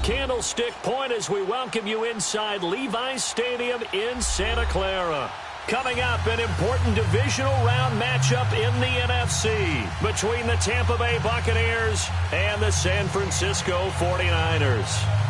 Candlestick Point as we welcome you inside Levi's Stadium in Santa Clara. Coming up, an important divisional round matchup in the NFC between the Tampa Bay Buccaneers and the San Francisco 49ers.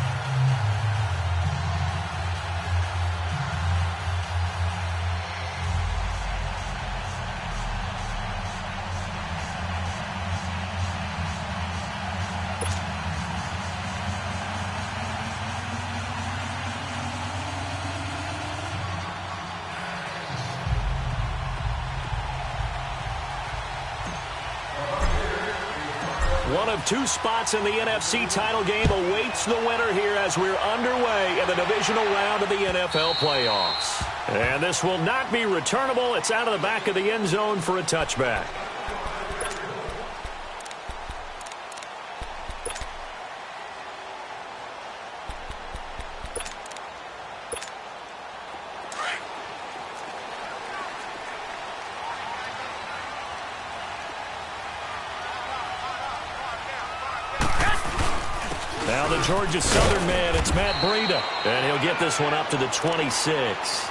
One of two spots in the NFC title game awaits the winner here as we're underway in the divisional round of the NFL playoffs. And this will not be returnable. It's out of the back of the end zone for a touchback. Now the Georgia Southern man, it's Matt Breida. And he'll get this one up to the 26.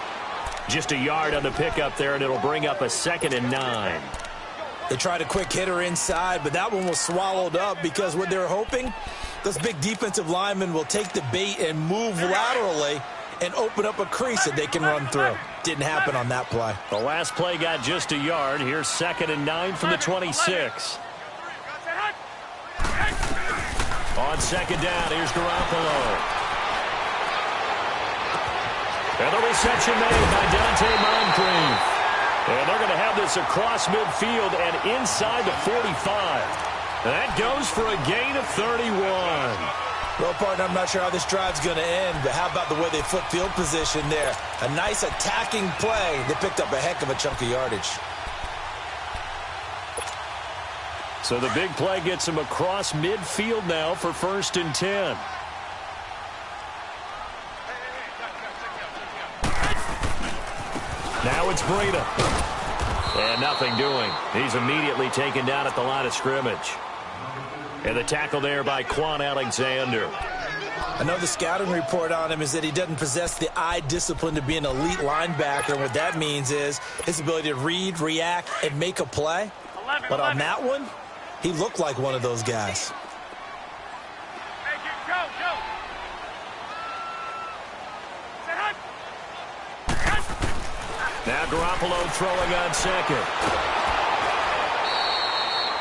Just a yard on the pickup there, and it'll bring up a 2nd and 9. They tried a quick hitter inside, but that one was swallowed up because what they're hoping, those big defensive linemen will take the bait and move laterally and open up a crease that they can run through. Didn't happen on that play. The last play got just a yard. Here's 2nd and 9 from the 26. On 2nd down, here's Garoppolo. And the reception made by Dante Moncrief. And they're going to have this across midfield and inside the 45. That goes for a gain of 31. Well, partner, I'm not sure how this drive's going to end, but how about the way they flip field position there? A nice attacking play. They picked up a heck of a chunk of yardage. So the big play gets him across midfield now for 1st and 10. Now it's Breida. And nothing doing. He's immediately taken down at the line of scrimmage. And the tackle there by Quan Alexander. Another scouting report on him is that he doesn't possess the eye discipline to be an elite linebacker. And what that means is his ability to read, react, and make a play. But on that one, he looked like one of those guys. Now Garoppolo throwing on 2nd.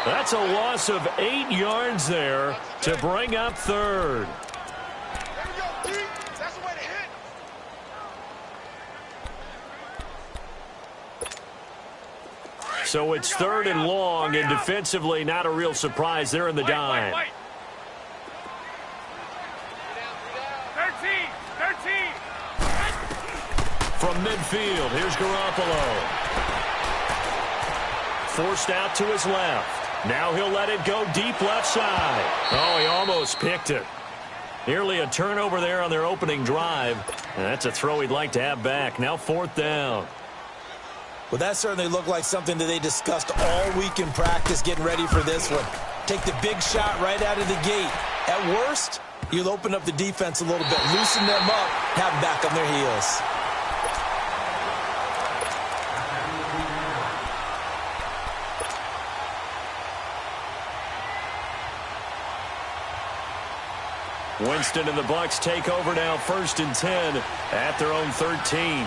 That's a loss of 8 yards there to bring up 3rd. So it's 3rd and long, and defensively not a real surprise. They're in the dime. 13. From midfield, here's Garoppolo. Forced out to his left. Now he'll let it go deep left side. Oh, he almost picked it. Nearly a turnover there on their opening drive. And that's a throw he'd like to have back. Now 4th down. Well, that certainly looked like something that they discussed all week in practice getting ready for this one. Take the big shot right out of the gate. At worst, you'll open up the defense a little bit, loosen them up, have them back on their heels. Winston and the Bucs take over now, 1st and 10 at their own 13.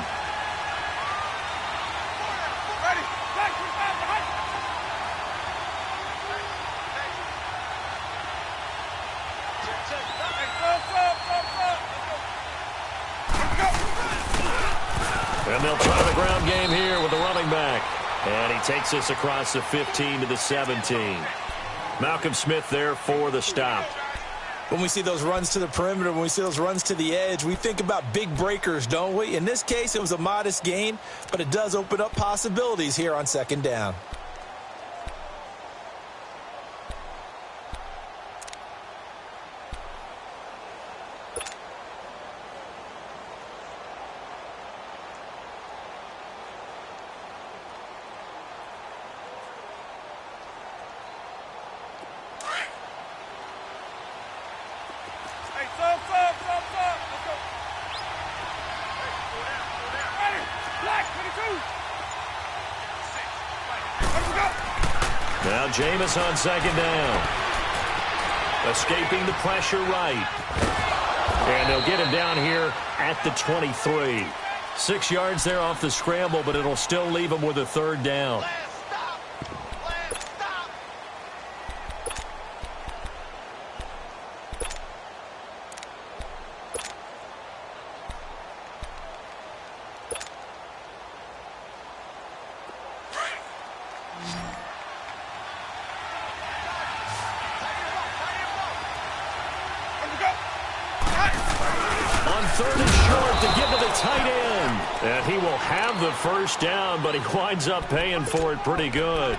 And they'll try the ground game here with the running back. And he takes us across the 15 to the 17. Malcolm Smith there for the stop. When we see those runs to the perimeter, when we see those runs to the edge, we think about big breakers, don't we? In this case, it was a modest gain, but it does open up possibilities here on 2nd down. Now Jameis on second down. Escaping the pressure right. And they'll get him down here at the 23. 6 yards there off the scramble, but it'll still leave him with a third down. He will have the first down, but he winds up paying for it pretty good.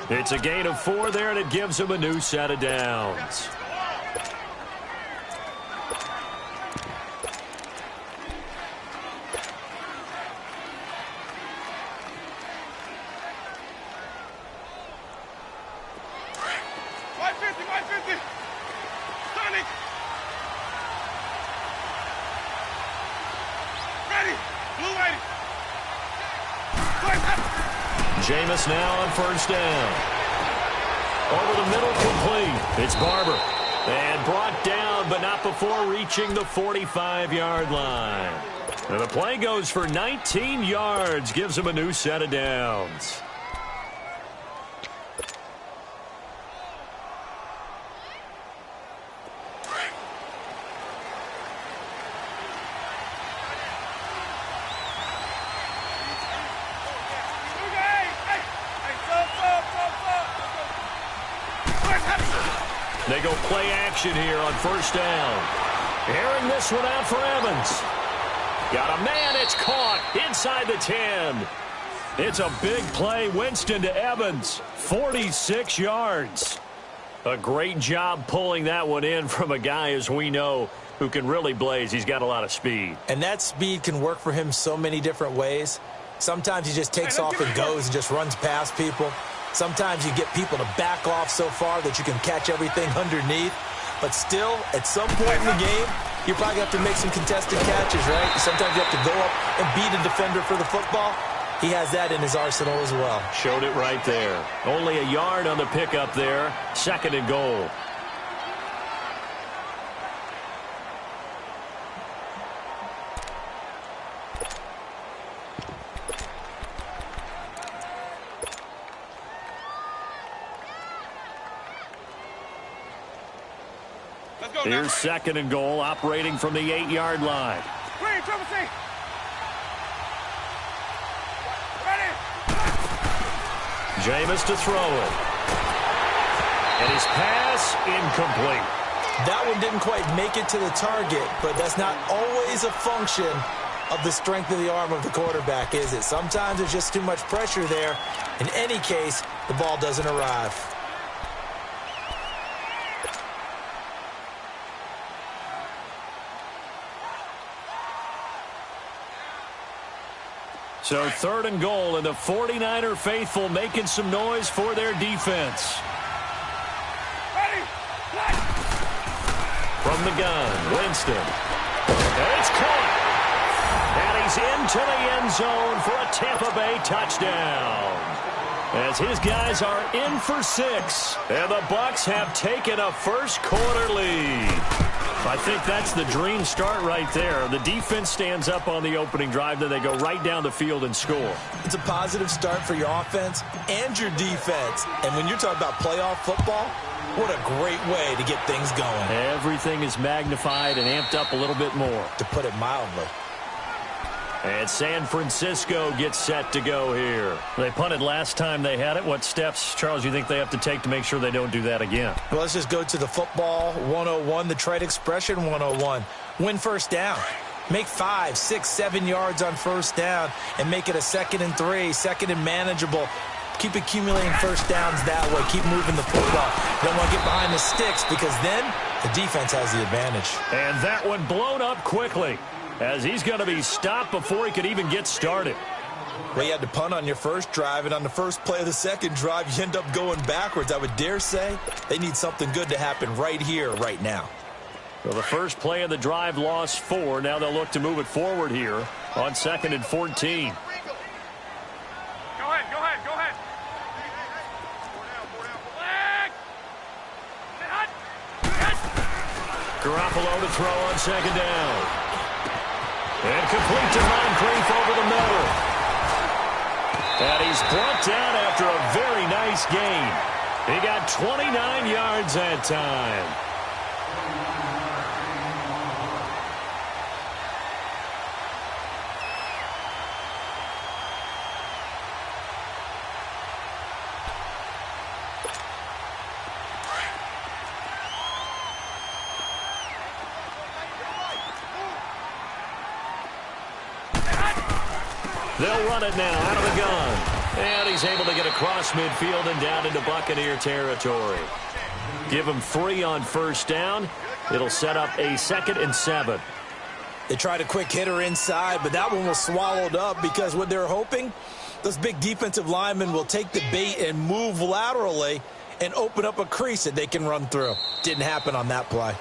It's a gain of 4 there, and it gives him a new set of downs. Jameis now on first down. Over the middle, complete. It's Barber. And brought down, but not before reaching the 45-yard line. And the play goes for 19 yards, gives him a new set of downs. They go play action here on first down. Airing this one out for Evans. Got a man, it's caught inside the 10. It's a big play. Winston to Evans, 46 yards. A great job pulling that one in from a guy, as we know, who can really blaze. He's got a lot of speed. And that speed can work for him so many different ways. Sometimes he just takes off and goes and just runs past people. Sometimes you get people to back off so far that you can catch everything underneath. But still, at some point in the game, you probably have to make some contested catches, right? Sometimes you have to go up and beat a defender for the football. He has that in his arsenal as well. Showed it right there. Only a yard on the pickup there. Second and goal. Here's second and goal, operating from the 8-yard line. Jameis to throw it. And his pass incomplete. That one didn't quite make it to the target, but that's not always a function of the strength of the arm of the quarterback, is it? Sometimes there's just too much pressure there. In any case, the ball doesn't arrive. So third and goal, and the 49er faithful making some noise for their defense. From the gun, Winston. And it's caught. And he's into the end zone for a Tampa Bay touchdown. As his guys are in for 6. And the Bucs have taken a first quarter lead. I think that's the dream start right there. The defense stands up on the opening drive, then they go right down the field and score. It's a positive start for your offense and your defense. And when you're talking about playoff football, what a great way to get things going. Everything is magnified and amped up a little bit more, to put it mildly. And San Francisco gets set to go here. They punted last time they had it. What steps, Charles, you think they have to take to make sure they don't do that again? Well, let's just go to the football 101, the trade expression 101. Win first down. Make 5, 6, 7 yards on first down and make it a 2nd and 3, 2nd and manageable. Keep accumulating first downs that way. Keep moving the football. You don't want to get behind the sticks because then the defense has the advantage. And that one blown up quickly, as he's going to be stopped before he could even get started. Well, you had to punt on your first drive, and on the first play of the second drive, you end up going backwards. I would dare say they need something good to happen right here, right now. Well, the first play of the drive lost 4. Now they'll look to move it forward here on 2nd and 14. Garoppolo to throw on second down. And complete to Moncrief over the middle. And he's brought down after a very nice gain. He got 29 yards that time. They'll run it now out of the gun. And he's able to get across midfield and down into Buccaneer territory. Give him 3 on first down. It'll set up a 2nd and 7. They tried a quick hitter inside, but that one was swallowed up because what they're hoping, those big defensive linemen will take the bait and move laterally and open up a crease that they can run through. Didn't happen on that play.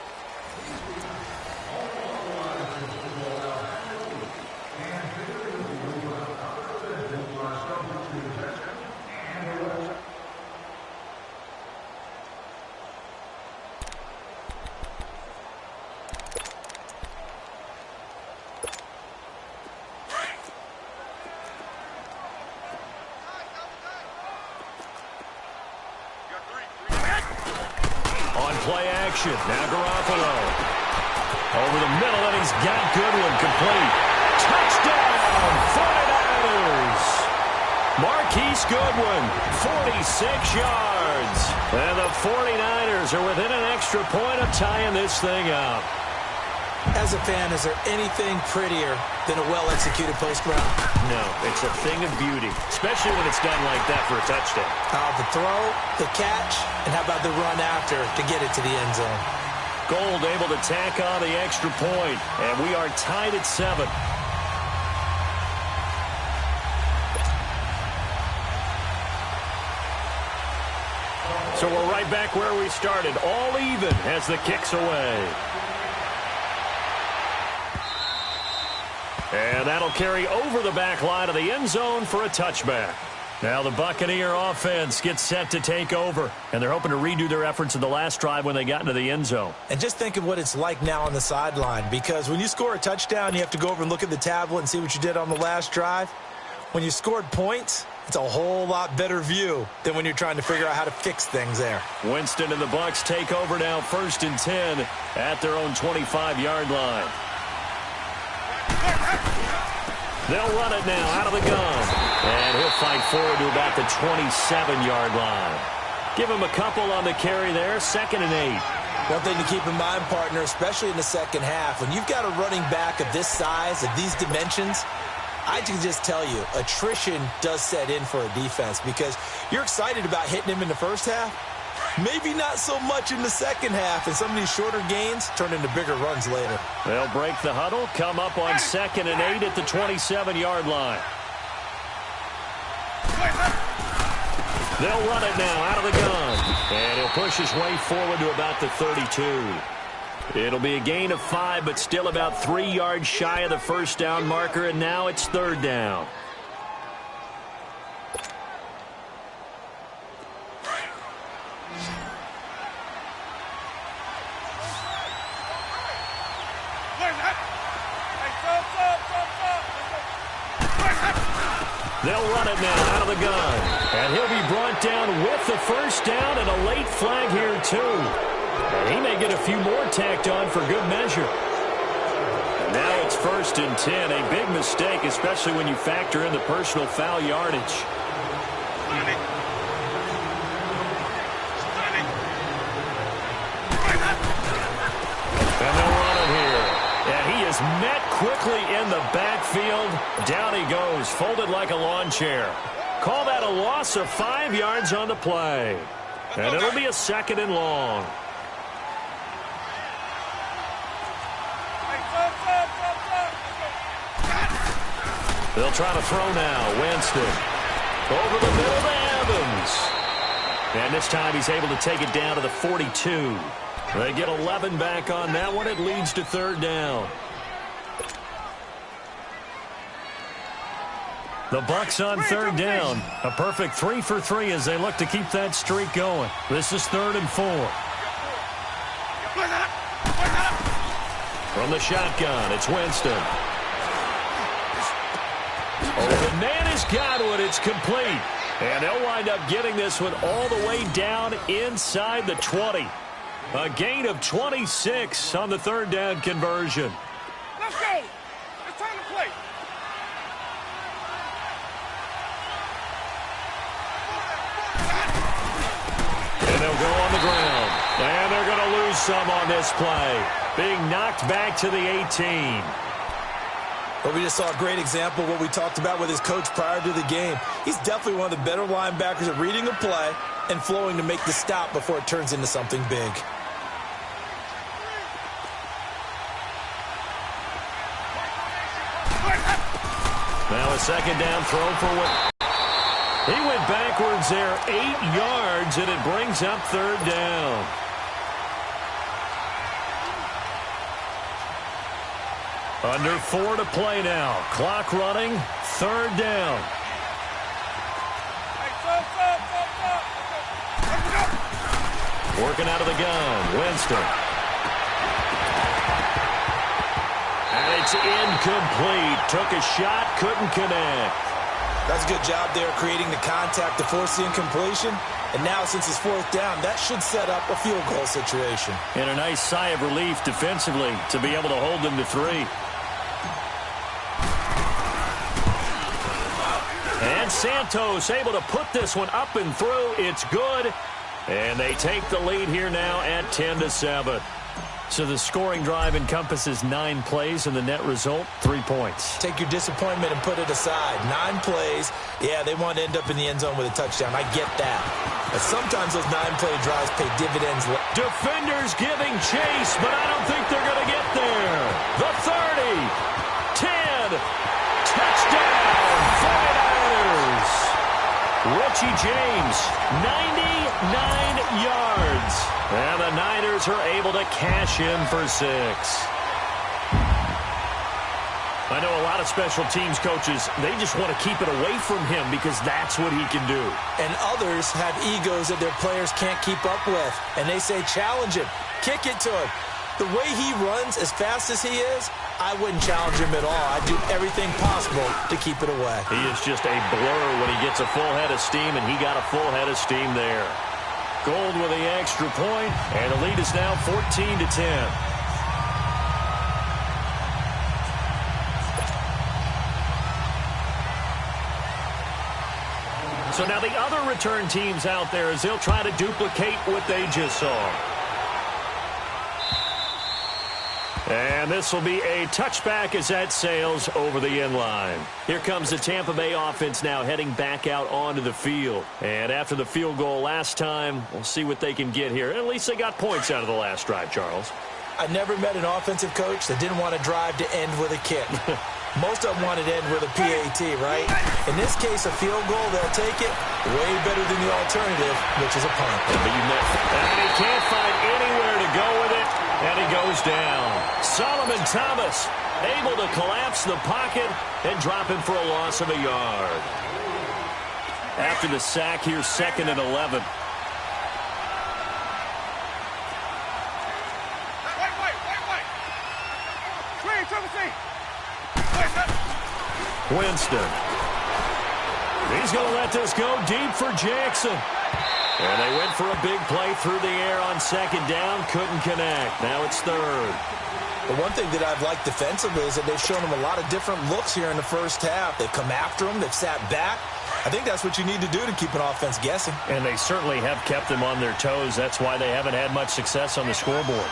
Play action. Now Garoppolo. Over the middle, and he's got Goodwin complete. Touchdown, 49ers. Marquise Goodwin, 46 yards. And the 49ers are within an extra point of tying this thing up. As a fan, is there anything prettier than a well-executed post route? No, it's a thing of beauty, especially when it's done like that for a touchdown. The throw, the catch, and how about the run after to get it to the end zone? Gold able to tack on the extra point, and we are tied at 7. So we're right back where we started, all even as the kick's away. And that'll carry over the back line of the end zone for a touchback. Now the Buccaneer offense gets set to take over, and they're hoping to redo their efforts in the last drive when they got into the end zone. And just think of what it's like now on the sideline, because when you score a touchdown, you have to go over and look at the tablet and see what you did on the last drive. When you scored points, it's a whole lot better view than when you're trying to figure out how to fix things there. Winston and the Bucs take over now, 1st and 10 at their own 25-yard line. They'll run it now out of the gun. And he'll fight forward to about the 27-yard line. Give him a couple on the carry there, 2nd and 8. One thing to keep in mind, partner, especially in the second half, when you've got a running back of this size, of these dimensions, I can just tell you, attrition does set in for a defense because you're excited about hitting him in the first half. Maybe not so much in the second half, and some of these shorter gains turn into bigger runs later. They'll break the huddle, come up on 2nd and 8 at the 27-yard line. They'll run it now out of the gun, and he'll push his way forward to about the 32. It'll be a gain of 5, but still about 3 yards shy of the first down marker, and now it's 3rd down. They'll run it now out of the gun. And he'll be brought down with the first down and a late flag here, too. And he may get a few more tacked on for good measure. And now it's 1st and 10. A big mistake, especially when you factor in the personal foul yardage. And they'll run it here. And he is met quickly in the backfield. Down he goes, folded like a lawn chair. Call that a loss of 5 yards on the play. And it'll be a 2nd and long. They'll try to throw now. Winston. Over the middle to Evans. And this time he's able to take it down to the 42. They get 11 back on that one. It leads to 3rd down. The Bucs on 3rd down. A perfect 3 for 3 as they look to keep that streak going. This is 3rd and 4. From the shotgun, it's Winston. Oh, the man has got one. It's complete. And they'll wind up getting this one all the way down inside the 20. A gain of 26 on the third down conversion. Let's go. It's time to play. And they'll go on the ground. And they're going to lose some on this play. Being knocked back to the 18. But we just saw a great example of what we talked about with his coach prior to the game. He's definitely one of the better linebackers at reading a play and flowing to make the stop before it turns into something big. Now a second down throw for what? He went backwards there 8 yards, and it brings up third down. Under 4 to play now. Clock running. Third down. Working out of the gun. Winston. And it's incomplete. Took a shot. Couldn't connect. That's a good job there creating the contact to force the incompletion. And now, since it's fourth down, that should set up a field goal situation. And a nice sigh of relief defensively to be able to hold them to 3. And Santos able to put this one up and through. It's good. And they take the lead here now at 10-7. So the scoring drive encompasses 9 plays, and the net result, 3 points. Take your disappointment and put it aside. 9 plays. Yeah, they want to end up in the end zone with a touchdown. I get that. But sometimes those 9-play drives pay dividends. Defenders giving chase, but I don't think they're going to get there. The 30, 10, touchdown, 49ers. Richie James, 99 yards. And the Niners are able to cash in for 6. I know a lot of special teams coaches, they just want to keep it away from him because that's what he can do. And others have egos that their players can't keep up with. And they say, challenge him, kick it to him. The way he runs as fast as he is, I wouldn't challenge him at all. I'd do everything possible to keep it away. He is just a blur when he gets a full head of steam, and he got a full head of steam there. Gold with the extra point, and the lead is now 14-10. So now the other return teams out there as they'll try to duplicate what they just saw. And this will be a touchback as that sails over the end line. Here comes the Tampa Bay offense now heading back out onto the field. And after the field goal last time, we'll see what they can get here. At least they got points out of the last drive, Charles. I never met an offensive coach that didn't want to drive to end with a kick. Most of them wanted to end with a PAT, right? In this case, a field goal, they'll take it way better than the alternative, which is a punt. And he can't find anywhere to go with it, and he goes down. Solomon Thomas able to collapse the pocket and drop him for a loss of a yard. After the sack here, 2nd and 11. Winston. He's going to let this go deep for Jackson. And they went for a big play through the air on 2nd down. Couldn't connect. Now it's 3rd. The one thing that I've liked defensively is that they've shown them a lot of different looks here in the first half. They've come after them. They've sat back. I think that's what you need to do to keep an offense guessing. And they certainly have kept them on their toes. That's why they haven't had much success on the scoreboard.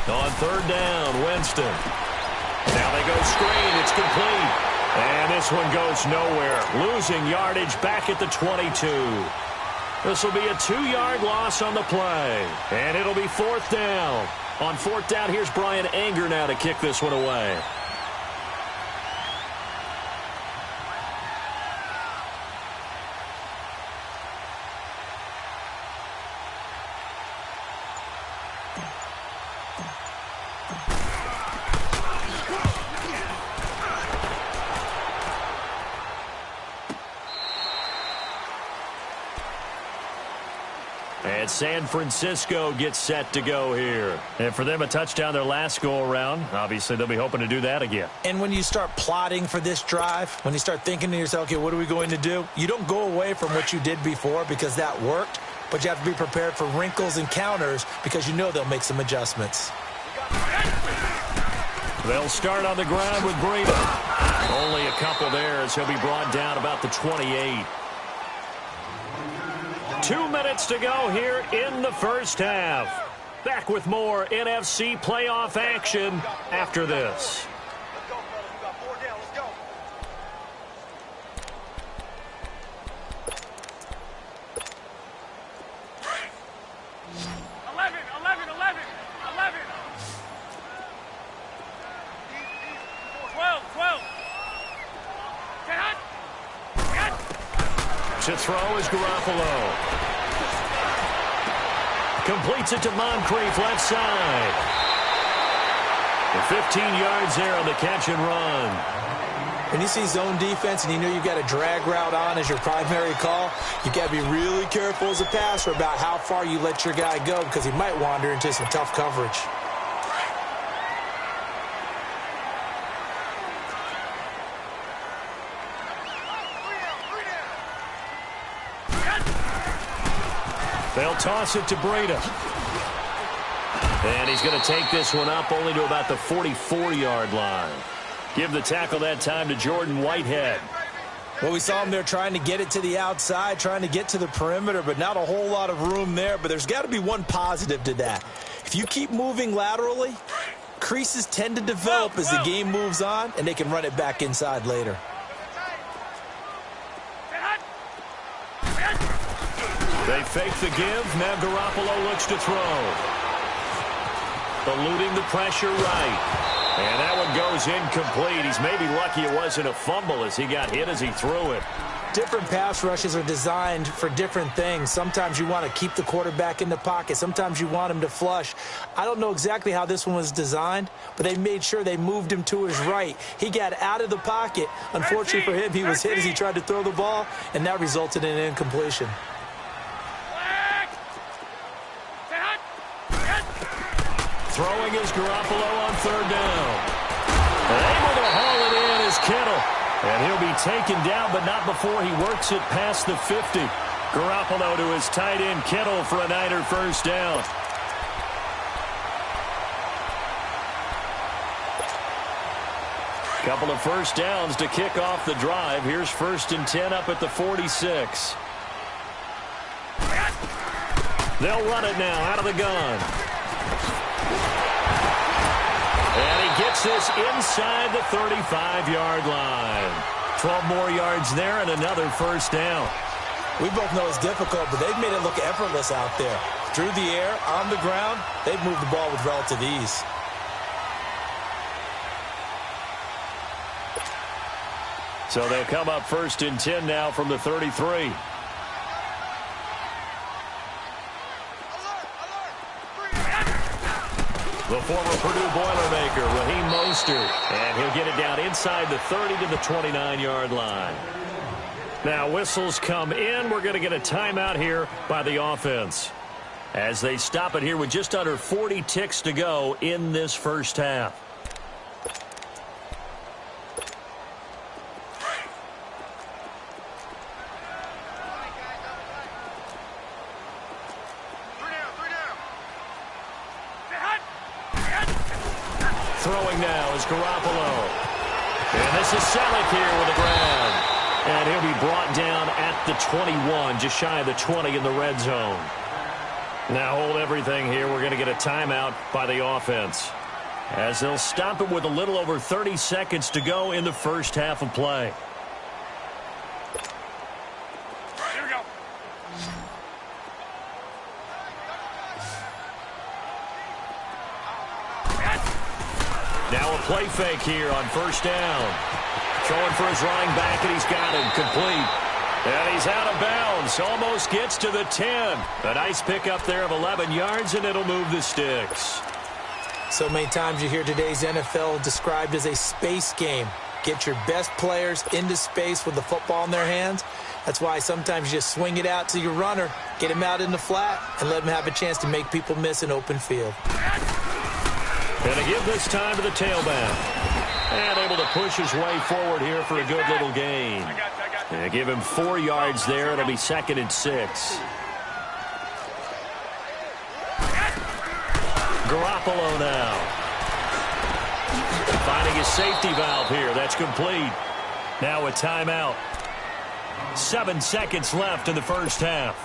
On 3rd down, Winston. Now they go screen. It's complete. And this one goes nowhere. Losing yardage back at the 22. This will be a 2-yard loss on the play. And it'll be 4th down. On 4th down, here's Brian Anger now to kick this one away. San Francisco gets set to go here. And for them, a touchdown their last go-around. Obviously, they'll be hoping to do that again. And when you start plotting for this drive, when you start thinking to yourself, okay, what are we going to do? You don't go away from what you did before because that worked, but you have to be prepared for wrinkles and counters because you know they'll make some adjustments. They'll start on the ground with Breida. Only a couple there as he'll be brought down about the 28. 2 minutes to go here in the first half. Back with more NFC playoff action after this. Let's go, fellas. We got 4 down. Let's go. To throw is Garoppolo. Completes it to Moncrief, left side. And 15 yards there on the catch and run. When you see zone defense and you know you've got a drag route on as your primary call, you've got to be really careful as a passer about how far you let your guy go because he might wander into some tough coverage. They'll toss it to Breida. And he's going to take this one up only to about the 44-yard line. Give the tackle that time to Jordan Whitehead. Well, we saw him there trying to get it to the outside, trying to get to the perimeter, but not a whole lot of room there. But there's got to be one positive to that. If you keep moving laterally, creases tend to develop as the game moves on, and they can run it back inside later. They fake the give. Now Garoppolo looks to throw. Eluding the pressure right. And that one goes incomplete. He's maybe lucky it wasn't a fumble as he got hit as he threw it. Different pass rushes are designed for different things. Sometimes you want to keep the quarterback in the pocket. Sometimes you want him to flush. I don't know exactly how this one was designed, but they made sure they moved him to his right. He got out of the pocket. Unfortunately for him, he was hit as he tried to throw the ball, and that resulted in an incompletion. Throwing is Garoppolo on third down. And able to haul it in is Kittle. And he'll be taken down, but not before he works it past the 50. Garoppolo to his tight end Kittle for a Niner first down. Couple of first downs to kick off the drive. Here's 1st and 10 up at the 46. They'll run it now out of the gun. And he gets this inside the 35-yard line. 12 more yards there and another first down. We both know it's difficult, but they've made it look effortless out there. Through the air, on the ground, they've moved the ball with relative ease. So they'll come up 1st and 10 now from the 33. The former Purdue Boilermaker, Raheem Mostert. And he'll get it down inside the 30 to the 29-yard line. Now whistles come in. We're going to get a timeout here by the offense. As they stop it here with just under 40 ticks to go in this first half. Throwing now is Garoppolo. And this is Selleck here with a grab. And he'll be brought down at the 21, just shy of the 20 in the red zone. Now hold everything here. We're going to get a timeout by the offense. As they'll stop it with a little over 30 seconds to go in the first half of play. Here we go. Now a play fake here on first down. Throwing for his running back, and he's got him complete. And he's out of bounds. Almost gets to the 10. A nice pickup there of 11 yards, and it'll move the sticks. So many times you hear today's NFL described as a space game. Get your best players into space with the football in their hands, That's why sometimes you just swing it out to your runner, get him out in the flat, and let him have a chance to make people miss an open field. Going to give this time to the tailback. And able to push his way forward here for a good little gain. And give him 4 yards there. It'll be 2nd and 6. Garoppolo now. Finding his safety valve here. That's complete. Now a timeout. 7 seconds left in the first half.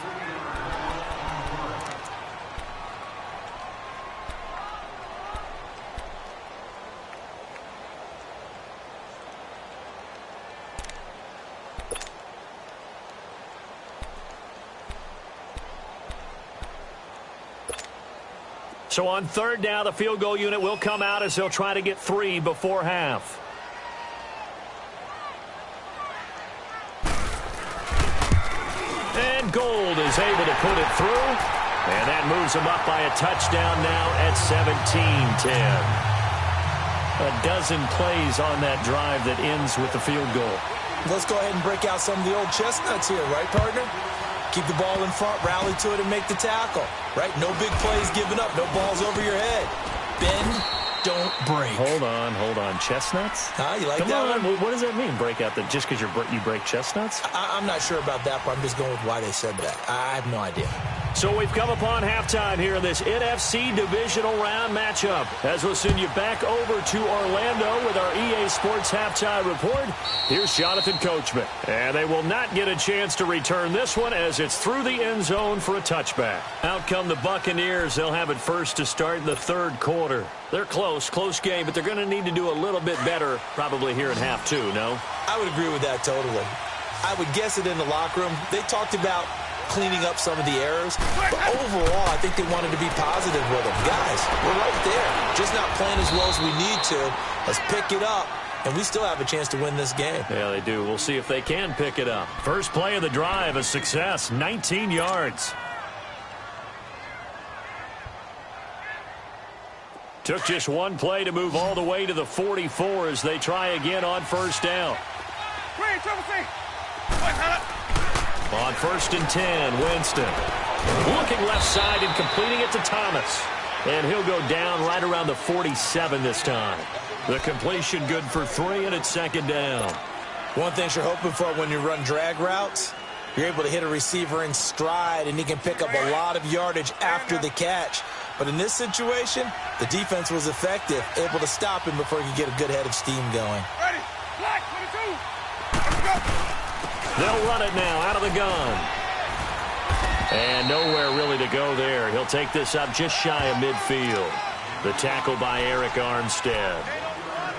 So on 3rd down, the field goal unit will come out as they'll try to get 3 before half. And Gold is able to put it through. And that moves him up by a touchdown now at 17-10. A dozen plays on that drive that ends with the field goal. Let's go ahead and break out some of the old chestnuts here, right, partner? Keep the ball in front, rally to it, and make the tackle, right? No big plays given up, no balls over your head. Bend, don't break. Hold on. Chestnuts? You like Come that on. one? What does that mean, break out? Just because you break chestnuts? I'm not sure about that, but I'm just going with why they said that. I have no idea. So we've come upon halftime here in this NFC divisional round matchup. As we'll send you back over to Orlando with our EA Sports halftime report, here's Jonathan Coachman. And they will not get a chance to return this one as it's through the end zone for a touchback. Out come the Buccaneers. They'll have it first to start in the 3rd quarter. They're close game, but they're going to need to do a little bit better probably here in half 2, no? I would agree with that totally. I would guess it in the locker room. They talked about cleaning up some of the errors, but overall, I think they wanted to be positive with them. Guys, we're right there. Just not playing as well as we need to. Let's pick it up, and we still have a chance to win this game. Yeah, they do. We'll see if they can pick it up. First play of the drive, a success, 19 yards. Took just one play to move all the way to the 44 as they try again on 1st down. On 1st and 10, Winston. Looking left side and completing it to Thomas. And he'll go down right around the 47 this time. The completion good for 3, and it's 2nd down. One thing you're hoping for when you run drag routes, you're able to hit a receiver in stride, and he can pick up a lot of yardage after the catch. But in this situation, the defense was effective, able to stop him before he could get a good head of steam going. Ready. Black, 22. Let's go. They'll run it now out of the gun. And nowhere really to go there. He'll take this up just shy of midfield. The tackle by Eric Armstead.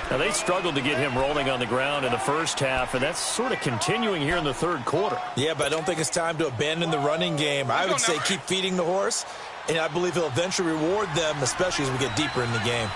Now, they struggled to get him rolling on the ground in the first half, and that's sort of continuing here in the 3rd quarter. Yeah, but I don't think it's time to abandon the running game. I would say keep feeding the horse, and I believe he'll eventually reward them, especially as we get deeper in the game.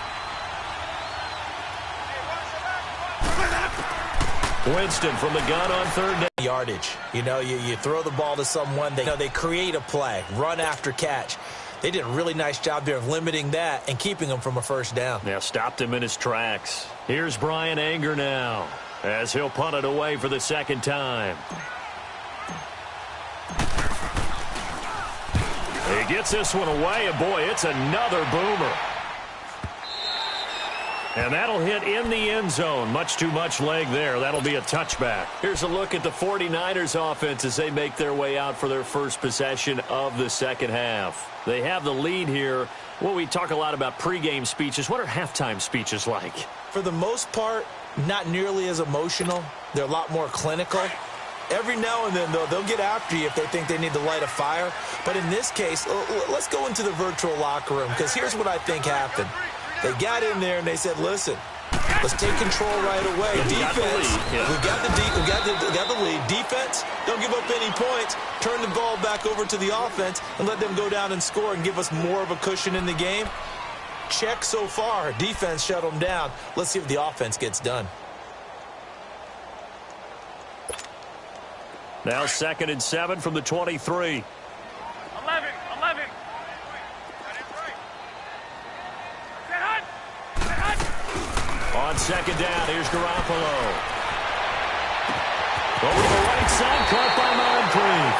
Winston from the gun on 3rd down. Yardage. You know, you throw the ball to someone, they create a play, run after catch. They did a really nice job there of limiting that and keeping him from a 1st down. Yeah, stopped him in his tracks. Here's Brian Anger now as he'll punt it away for the 2nd time. He gets this one away, and boy, it's another boomer. And that'll hit in the end zone. Much too much leg there. That'll be a touchback. Here's a look at the 49ers offense as they make their way out for their first possession of the 2nd half. They have the lead here. Well, we talk a lot about pregame speeches. What are halftime speeches like? For the most part, not nearly as emotional. They're a lot more clinical. Every now and then, though, they'll get after you if they think they need to light a fire. But in this case, let's go into the virtual locker room, because here's what I think happened. They got in there and they said, listen, let's take control right away. Defense, we got the lead. Defense, don't give up any points. Turn the ball back over to the offense and let them go down and score and give us more of a cushion in the game. Check so far. Defense shut them down. Let's see if the offense gets done. Now 2nd and 7 from the 23. 11. On 2nd down, here's Garoppolo. Over to the right side, caught by retrieve.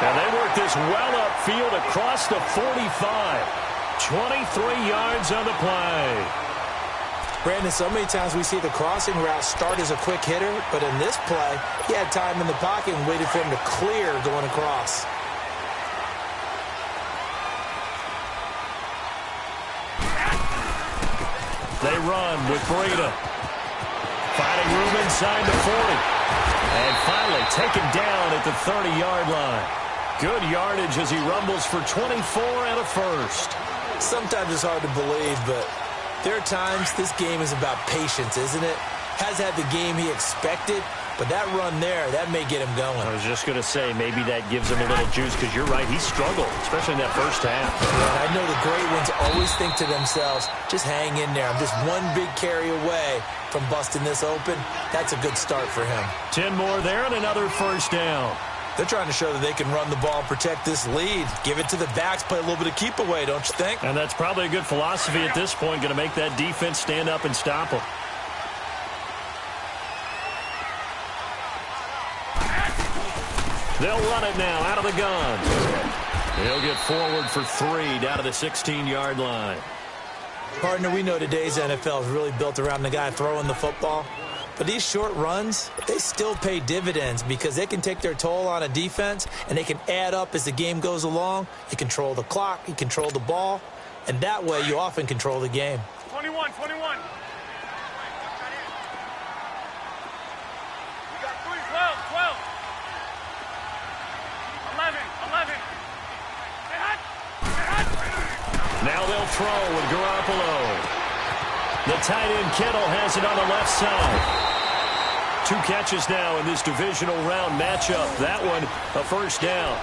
And they work this well upfield across the 45. 23 yards on the play. Brandon, so many times we see the crossing route start as a quick hitter, but in this play, he had time in the pocket and waited for him to clear going across. They run with Breida. Finding room inside the 40. And finally taken down at the 30-yard line. Good yardage as he rumbles for 24 and a first. Sometimes it's hard to believe, but there are times this game is about patience, isn't it? Has had the game he expected, but that run there, that may get him going. I was just going to say, maybe that gives him a little juice, because you're right, he struggled, especially in that first half. Yeah, I know the great ones always think to themselves, just hang in there. I'm just one big carry away from busting this open. That's a good start for him. 10 more there and another first down. They're trying to show that they can run the ball and protect this lead. Give it to the backs, play a little bit of keep away, don't you think? And that's probably a good philosophy at this point, going to make that defense stand up and stop them. They'll run it now out of the gun. He'll get forward for 3 down to the 16-yard line. Partner, we know today's NFL is really built around the guy throwing the football. But these short runs, they still pay dividends because they can take their toll on a defense and they can add up as the game goes along. You control the clock, you control the ball, and that way you often control the game. 21. We got 12. 11. Stay hot. Now they'll throw with Garoppolo. The tight end Kittle has it on the left side. 2 catches now in this divisional round matchup. That one, a first down.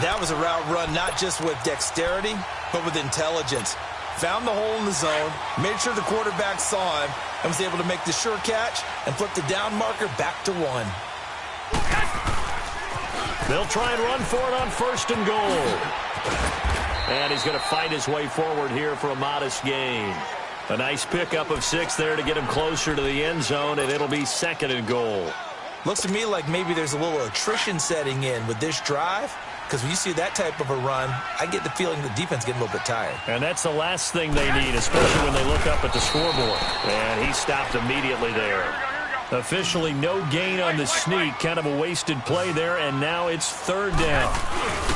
That was a route run not just with dexterity, but with intelligence. Found the hole in the zone, made sure the quarterback saw him, and was able to make the sure catch and flip the down marker back to 1. They'll try and run for it on first and goal. And he's going to fight his way forward here for a modest gain. A nice pickup of 6 there to get him closer to the end zone, and it'll be second and goal. Looks to me like maybe there's a little attrition setting in with this drive, because when you see that type of a run, I get the feeling the defense getting a little bit tired. And that's the last thing they need, especially when they look up at the scoreboard. And he stopped immediately there. Officially no gain on the sneak, kind of a wasted play there, and now it's third down.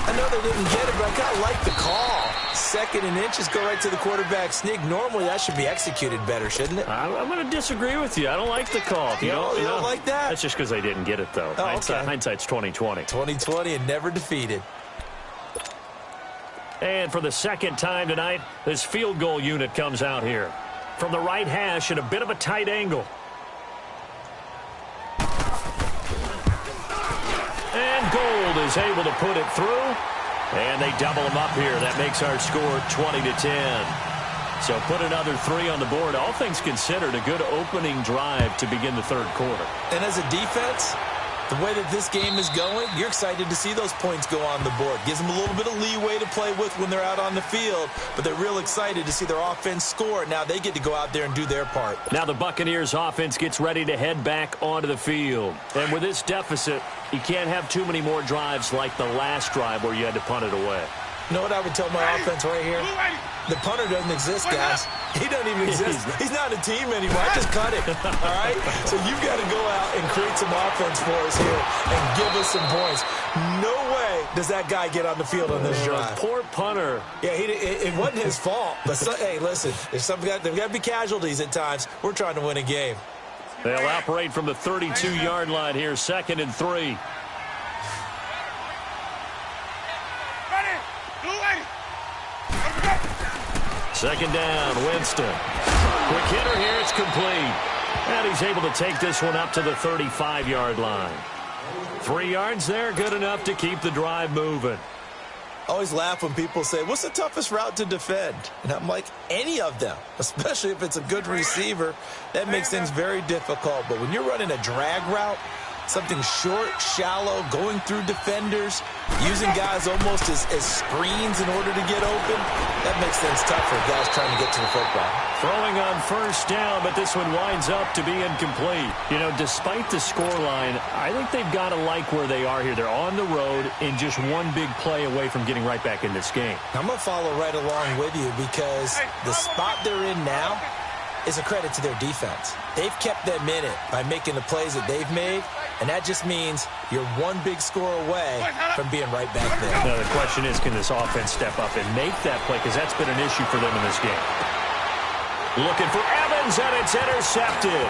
I know they didn't get it, but I kind of like the call. 2nd and inches, go right to the quarterback sneak. Normally that should be executed better, shouldn't it? I'm going to disagree with you. I don't like the call. You don't like that? That's just because they didn't get it, though. Oh, okay. Hindsight's 20/20. 20/20 and never defeated. And for the second time tonight, this field goal unit comes out here. From the right hash at a bit of a tight angle. And Gold is able to put it through. And they double him up here. That makes our score 20-10. So put another 3 on the board. All things considered, a good opening drive to begin the third quarter. And as a defense, the way that this game is going, you're excited to see those points go on the board. Gives them a little bit of leeway to play with when they're out on the field, but they're real excited to see their offense score. Now they get to go out there and do their part. Now the Buccaneers offense gets ready to head back onto the field. And with this deficit, you can't have too many more drives like the last drive where you had to punt it away. You know what I would tell my offense right here? The punter doesn't exist, guys. He doesn't even exist. He's not a team anymore. I just cut it, all right? So you've got to go out and create some offense for us here and give us some points. No way does that guy get on the field on this drive. Poor punter. Yeah, it wasn't his fault. But hey, listen, there's got to be casualties at times. We're trying to win a game. They'll operate from the 32-yard line here, 2nd and 3. Second down, Winston. Quick hitter here, it's complete. And he's able to take this one up to the 35-yard line. 3 yards there, good enough to keep the drive moving. I always laugh when people say, what's the toughest route to defend? And I'm like, any of them, especially if it's a good receiver. That makes things very difficult. But when you're running a drag route, Something short, shallow, going through defenders, using guys almost as screens in order to get open. That makes things tough for guys trying to get to the football. Throwing on first down, but this one winds up to be incomplete. You know, despite the scoreline, I think they've got to like where they are here. They're on the road and just one big play away from getting right back in this game. I'm going to follow right along with you because the spot they're in now is a credit to their defense. They've kept them in it by making the plays that they've made, and that just means you're one big score away from being right back there. Now, the question is, can this offense step up and make that play? Because that's been an issue for them in this game. Looking for Evans, and it's intercepted.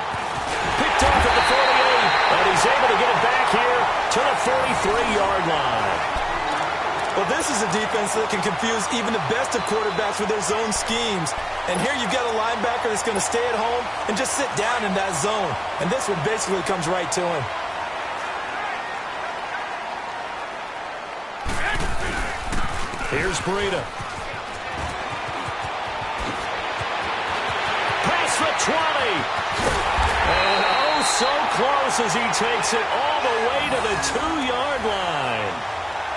Picked off at the 48, and he's able to get it back here to the 43-yard line. Well, this is a defense that can confuse even the best of quarterbacks with their zone schemes. And here you've got a linebacker that's going to stay at home and just sit down in that zone. And this one basically comes right to him. Here's Breida. Past the 20. And oh, so close as he takes it all the way to the 2-yard line.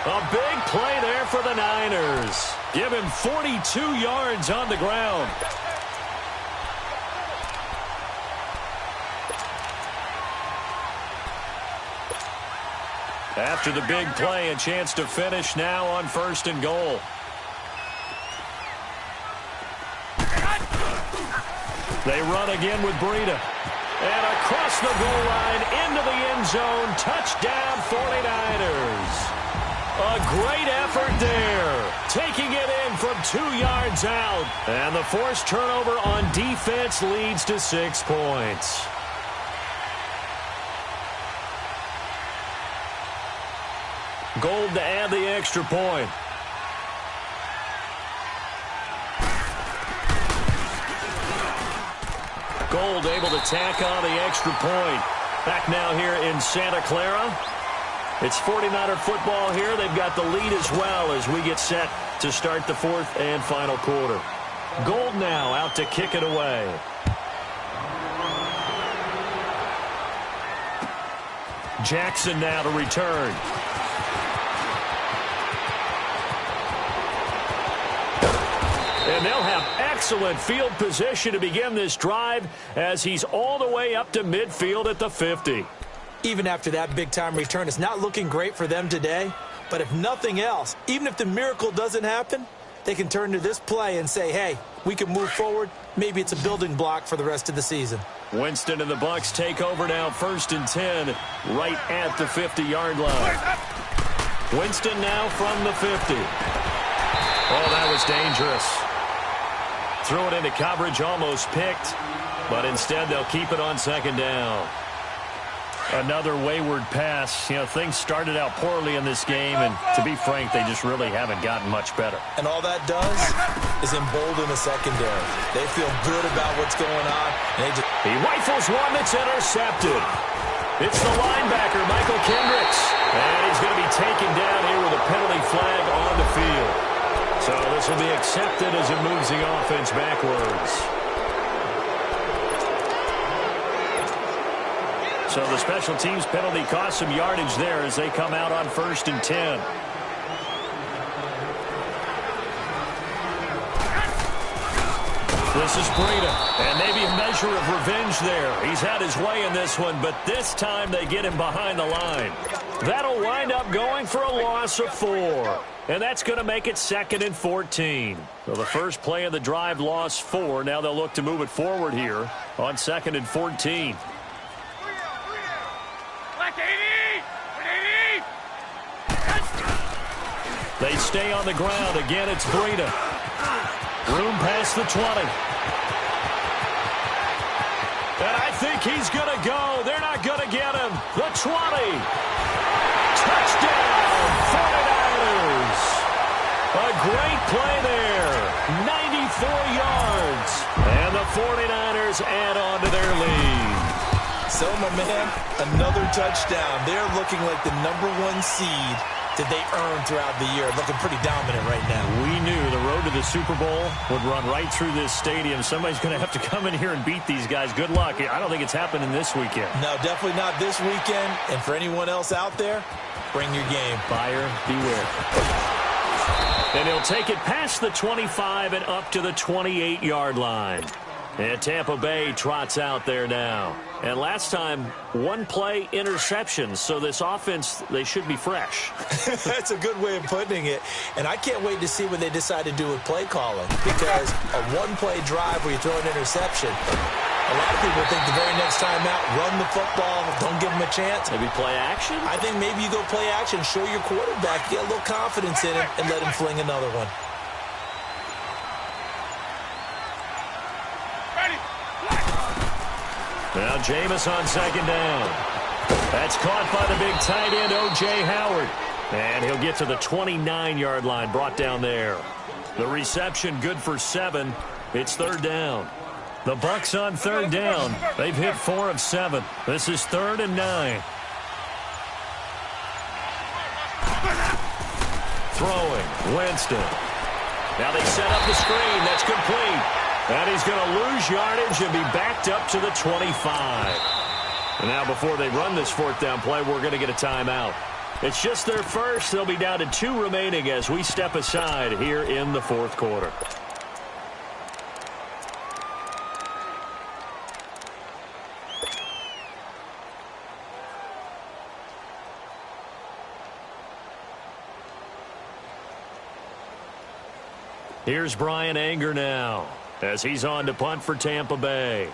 A big play there for the Niners. Give him 42 yards on the ground. After the big play, a chance to finish now on 1st and goal. They run again with Breida. And across the goal line, into the end zone, touchdown 49ers. A great effort there. Taking it in from 2 yards out. And the forced turnover on defense leads to 6 points. Gold to add the extra point. Gold able to tack on the extra point. Back now here in Santa Clara. It's 49er football here. They've got the lead as well as we get set to start the 4th and final quarter. Gold now out to kick it away. Jackson now to return. And they'll have excellent field position to begin this drive as he's all the way up to midfield at the 50. Even after that big-time return, it's not looking great for them today. But if nothing else, even if the miracle doesn't happen, they can turn to this play and say, hey, we can move forward. Maybe it's a building block for the rest of the season. Winston and the Bucs take over now, 1st and 10, right at the 50-yard line. Winston now from the 50. Oh, that was dangerous. Threw it into coverage, almost picked, but instead they'll keep it on 2nd down. Another wayward pass. You know, things started out poorly in this game, and to be frank, they just really haven't gotten much better. And all that does is embolden the secondary. They feel good about what's going on. And he rifles one that's intercepted. It's the linebacker, Michael Kendricks. And he's going to be taken down here with a penalty flag on the field. So this will be accepted as it moves the offense backwards. So the special teams penalty cost some yardage there as they come out on 1st and 10. This is Breida, and maybe a measure of revenge there. He's had his way in this one, but this time they get him behind the line. That'll wind up going for a loss of 4. And that's going to make it 2nd and 14. So the first play of the drive lost 4. Now they'll look to move it forward here on 2nd and 14. They stay on the ground. Again, it's Breida. Room past the 20. And I think he's going to go. They're not going to get him. The 20. Touchdown, 49ers. A great play there. 94 yards. And the 49ers add on to their lead. So, my man, another touchdown. They're looking like the #1 seed did they earn throughout the year. Looking pretty dominant right now. We knew the road to the Super Bowl would run right through this stadium. Somebody's going to have to come in here and beat these guys. Good luck. I don't think it's happening this weekend. No, definitely not this weekend. And for anyone else out there, bring your game. Buyer beware. And he'll take it past the 25 and up to the 28-yard line. And Tampa Bay trots out there now. And last time, one-play interception. So this offense, they should be fresh. That's a good way of putting it. And I can't wait to see what they decide to do with play calling. Because a one-play drive where you throw an interception, a lot of people think the very next time out, run the football, don't give them a chance. Maybe play action? I think maybe you go play action, show your quarterback, get a little confidence in him, and let him fling another one. Now Jameis on second down. That's caught by the big tight end, O.J. Howard. And he'll get to the 29-yard line, brought down there. The reception good for 7. It's third down. The Bucs on third down. They've hit 4 of 7. This is 3rd and 9. Throwing, Winston. Now they set up the screen. That's complete. And he's going to lose yardage and be backed up to the 25. And now before they run this 4th down play, we're going to get a timeout. It's just their first. They'll be down to 2 remaining as we step aside here in the 4th quarter. Here's Brian Anger now as he's on to punt for Tampa Bay.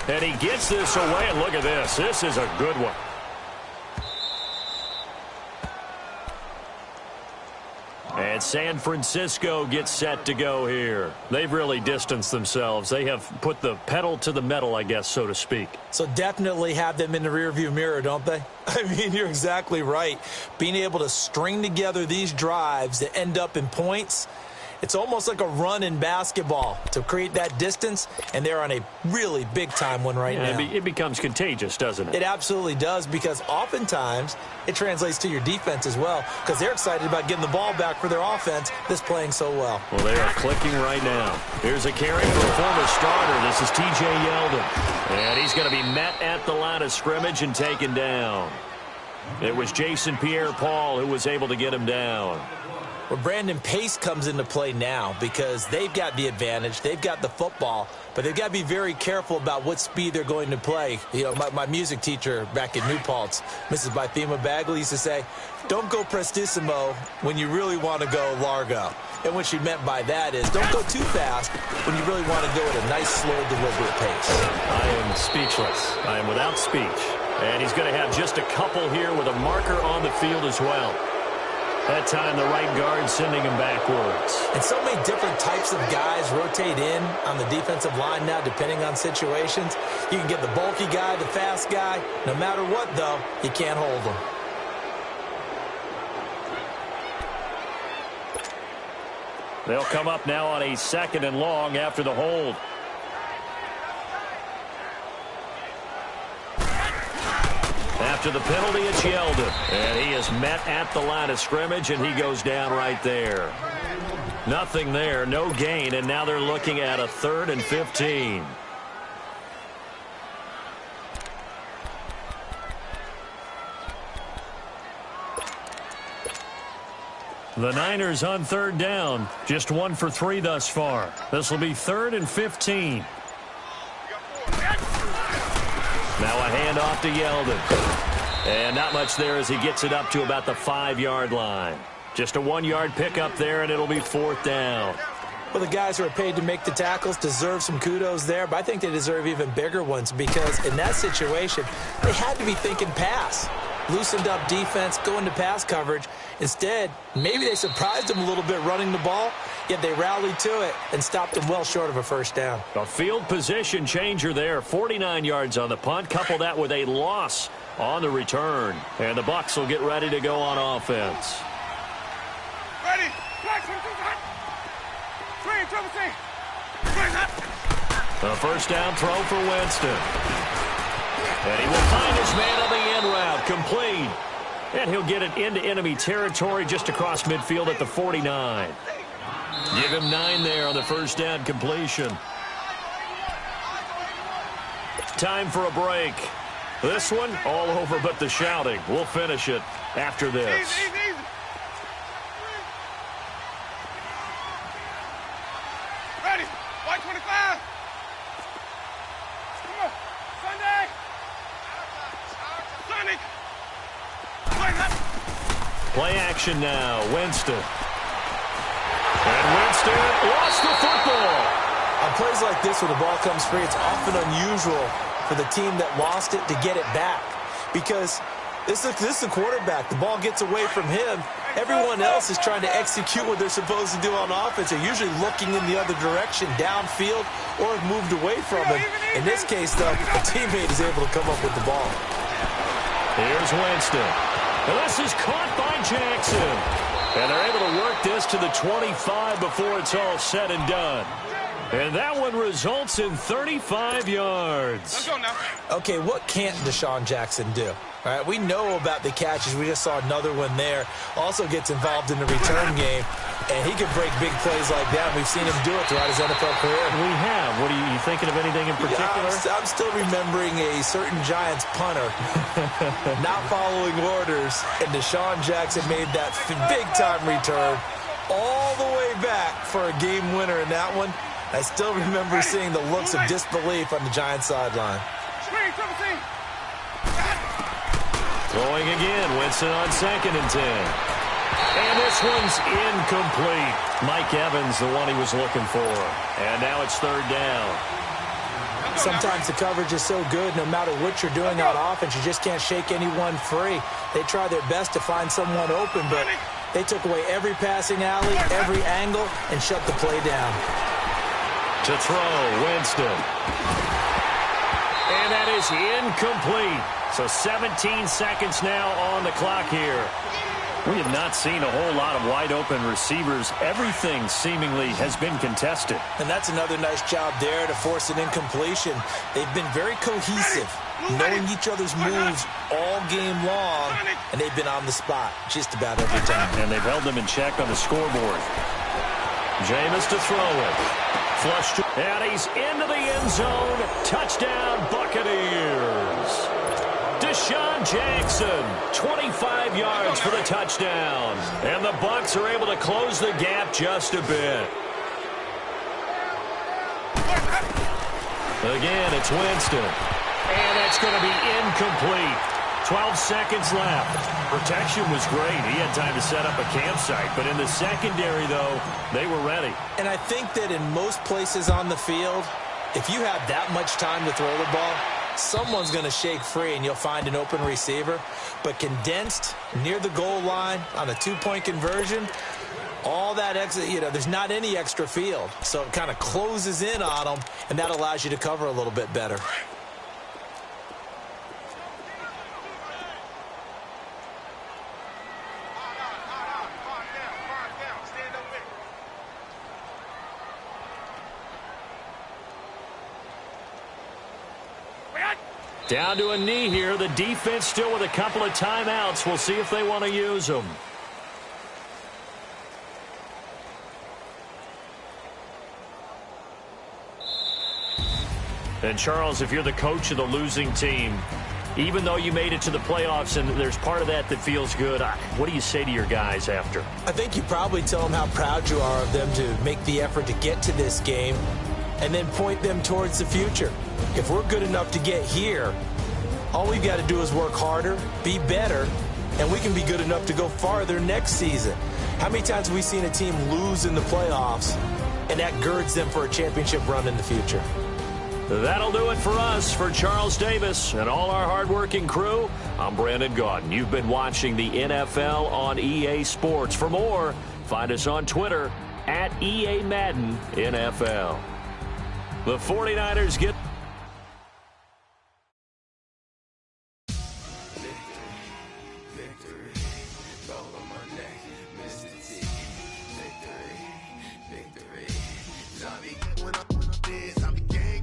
And he gets this away, and look at this. This is a good one. And San Francisco gets set to go here. They've really distanced themselves. They have put the pedal to the metal, I guess, so to speak. So definitely have them in the rearview mirror, don't they? I mean, you're exactly right. Being able to string together these drives that end up in points, it's almost like a run in basketball to create that distance, and they're on a really big-time one right now. It becomes contagious, doesn't it? It absolutely does, because oftentimes it translates to your defense as well, because they're excited about getting the ball back for their offense that's playing so well. Well, they are clicking right now. Here's a carry for a former starter. This is T.J. Yeldon. And he's going to be met at the line of scrimmage and taken down. It was Jason Pierre-Paul who was able to get him down. Well, Brandon, pace comes into play now because they've got the advantage. They've got the football, but they've got to be very careful about what speed they're going to play. You know, my music teacher back in New Paltz, Mrs. Bythema Bagley, used to say, don't go prestissimo when you really want to go largo. And what she meant by that is don't go too fast when you really want to go at a nice, slow, deliberate pace. I am speechless. I am without speech. And he's going to have just a couple here with a marker on the field as well. That time, the right guard sending him backwards. And so many different types of guys rotate in on the defensive line now, depending on situations. You can get the bulky guy, the fast guy. No matter what, though, you can't hold them. They'll come up now on a 2nd and long after the hold. After the penalty, it's Yeldon. And he is met at the line of scrimmage, and he goes down right there. Nothing there, no gain, and now they're looking at a 3rd and 15. The Niners on 3rd down, just 1 for 3 thus far. This will be 3rd and 15. Now a handoff to Yeldon. And not much there as he gets it up to about the 5-yard line. Just a 1-yard pickup there, and it'll be 4th down. Well, the guys who are paid to make the tackles deserve some kudos there, but I think they deserve even bigger ones because in that situation, they had to be thinking pass. Loosened up defense, going to pass coverage. Instead, maybe they surprised them a little bit running the ball, yet they rallied to it and stopped them well short of a 1st down. A field position changer there. 49 yards on the punt. Couple that with a loss on the return. And the Bucs will get ready to go on offense. Ready. Swing, triple C. Swing up. A first down throw for Winston. And he will find his man on the end route, complete. And he'll get it into enemy territory just across midfield at the 49. Give him 9 there on the first down completion. Time for a break. This one, all over but the shouting. We'll finish it after this. Easy, easy, easy. Ready. White 25. Come on. Sunday. Sonic. Play action now. Winston. And Winston lost the football. On plays like this, when the ball comes free, it's often unusual for the team that lost it to get it back. Because this is the quarterback. The ball gets away from him. Everyone else is trying to execute what they're supposed to do on offense. They're usually looking in the other direction, downfield, or have moved away from him. In this case, though, a teammate is able to come up with the ball. Here's Winston. And this is caught by Jackson. And they're able to work this to the 25 before it's all said and done. And that one results in 35 yards. Let's go now. Okay, what can't Deshaun Jackson do? All right, we know about the catches. We just saw another one there. Also gets involved in the return game, and he can break big plays like that. We've seen him do it throughout his NFL career. We have. What are you thinking of anything in particular? Yeah, I'm still remembering a certain Giants punter not following orders, and Deshaun Jackson made that big-time return all the way back for a game winner in that one. I still remember seeing the looks of disbelief on the Giants sideline. Screen, triple team. Going again, Winston on 2nd and 10. And this one's incomplete. Mike Evans, the one he was looking for. And now it's 3rd down. Sometimes the coverage is so good, no matter what you're doing on offense, you just can't shake anyone free. They try their best to find someone open, but they took away every passing alley, every angle, and shut the play down. To throw, Winston. And that is incomplete. So 17 seconds now on the clock here. We have not seen a whole lot of wide-open receivers. Everything seemingly has been contested. And that's another nice job there to force an incompletion. They've been very cohesive, knowing each other's moves all game long, and they've been on the spot just about every time. And they've held them in check on the scoreboard. Jameis to throw it. Flush to, and he's into the end zone. Touchdown, Buccaneers. Deshaun Jackson, 25 yards for the touchdown. And the Bucs are able to close the gap just a bit. Again, it's Winston. And that's going to be incomplete. 12 seconds left. Protection was great. He had time to set up a campsite. But in the secondary, though, they were ready. And I think that in most places on the field, if you have that much time to throw the ball, someone's going to shake free and you'll find an open receiver. But condensed near the goal line on a 2-point conversion, all that extra, there's not any extra field. So it kind of closes in on them, and that allows you to cover a little bit better. Down to a knee here. The defense still with a couple of timeouts. We'll see if they want to use them. And Charles, if you're the coach of the losing team, even though you made it to the playoffs and there's part of that that feels good, what do you say to your guys after? I think you probably tell them how proud you are of them to make the effort to get to this game and then point them towards the future. If we're good enough to get here, all we've got to do is work harder, be better, and we can be good enough to go farther next season. How many times have we seen a team lose in the playoffs, and that girds them for a championship run in the future? That'll do it for us. For Charles Davis and all our hardworking crew, I'm Brandon Gaudin. You've been watching the NFL on EA Sports. For more, find us on Twitter at EA Madden NFL. The 49ers get... When I'm dead, I be gang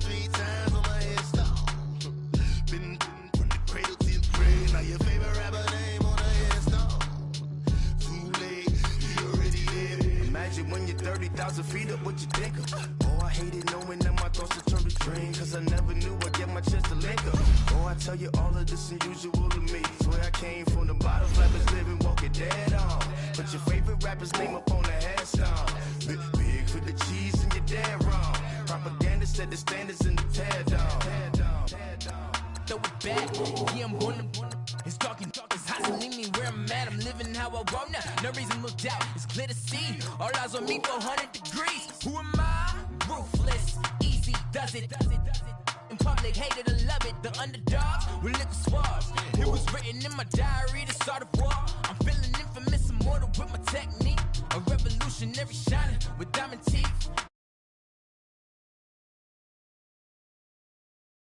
when you're 30,000 feet up, what you think of? Oh, I hated knowing that my thoughts would turn to dream, cause I never knew I'd get my chance to link up. Oh, I tell you all of this unusual to me. Swear I came from the bottom, rappers living, walking dead on. But your favorite rapper's name up on the headstone. Big for the cheese and you're dead wrong. Propaganda set the standards in the tear down. Throw it back, yeah, I'm gonna. It's talking, it's hot, so leave me where I'm at. I'm living how I want now. No reason to doubt, it's clear to see. All eyes on me, 400 degrees. Who am I? Ruthless, easy, does it. In public, hated or love it. The underdogs with liquor swabs. It was written in my diary, the start of war.